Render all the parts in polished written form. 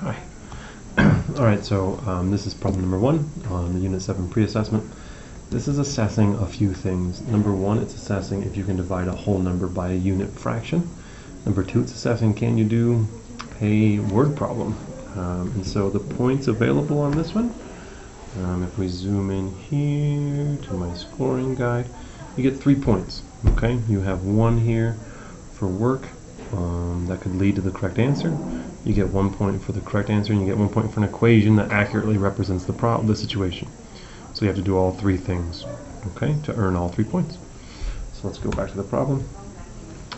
Hi. Alright, so this is problem number 1 on the Unit 7 pre-assessment. This is assessing a few things. Number 1, it's assessing if you can divide a whole number by a unit fraction. Number 2, it's assessing can you do a word problem. And so the points available on this one, if we zoom in here to my scoring guide, you get 3 points. Okay, you have 1 here for work. That could lead to the correct answer. You get 1 point for the correct answer, and you get 1 point for an equation that accurately represents the situation. So you have to do all 3 things, okay, to earn all 3 points. So let's go back to the problem.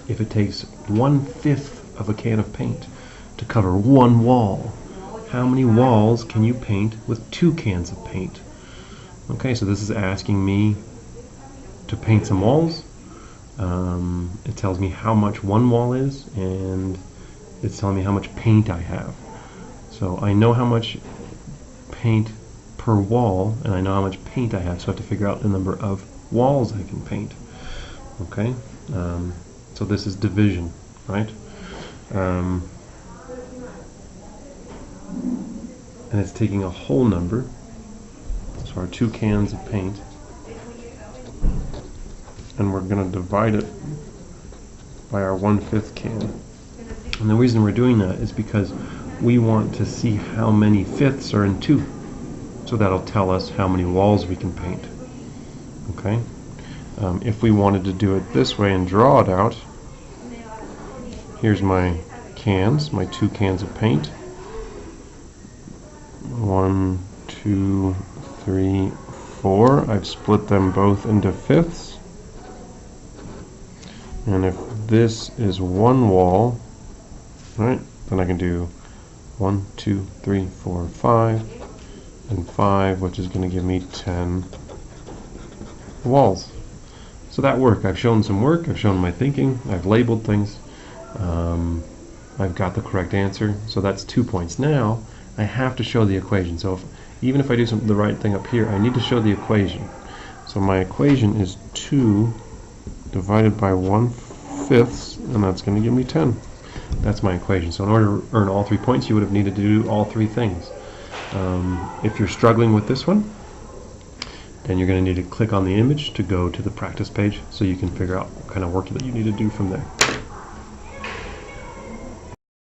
If it takes 1/5 of a can of paint to cover 1 wall, how many walls can you paint with 2 cans of paint? Okay, so this is asking me to paint some walls. It tells me how much 1 wall is, and it's telling me how much paint I have. So I know how much paint per wall, and I know how much paint I have, so I have to figure out the number of walls I can paint. Okay, so this is division, right? And it's taking a whole number, so our 2 cans of paint, and we're going to divide it by our 1/5 can. And the reason we're doing that is because we want to see how many fifths are in 2. So that'll tell us how many walls we can paint. Okay? If we wanted to do it this way and draw it out, here's my cans, my 2 cans of paint. 1, 2, 3, 4. I've split them both into fifths. And if this is 1 wall, right, then I can do 1, 2, 3, 4, 5, and 5, which is going to give me 10 walls. So that work, I've shown some work, I've shown my thinking, I've labeled things, I've got the correct answer, so that's 2 points. Now, I have to show the equation. So even if I do the right thing up here, I need to show the equation. So my equation is 2 divided by 1/5, and that's going to give me 10. That's my equation. So in order to earn all 3 points, you would have needed to do all 3 things. If you're struggling with this one, then you're going to need to click on the image to go to the practice page so you can figure out what kind of work that you need to do from there.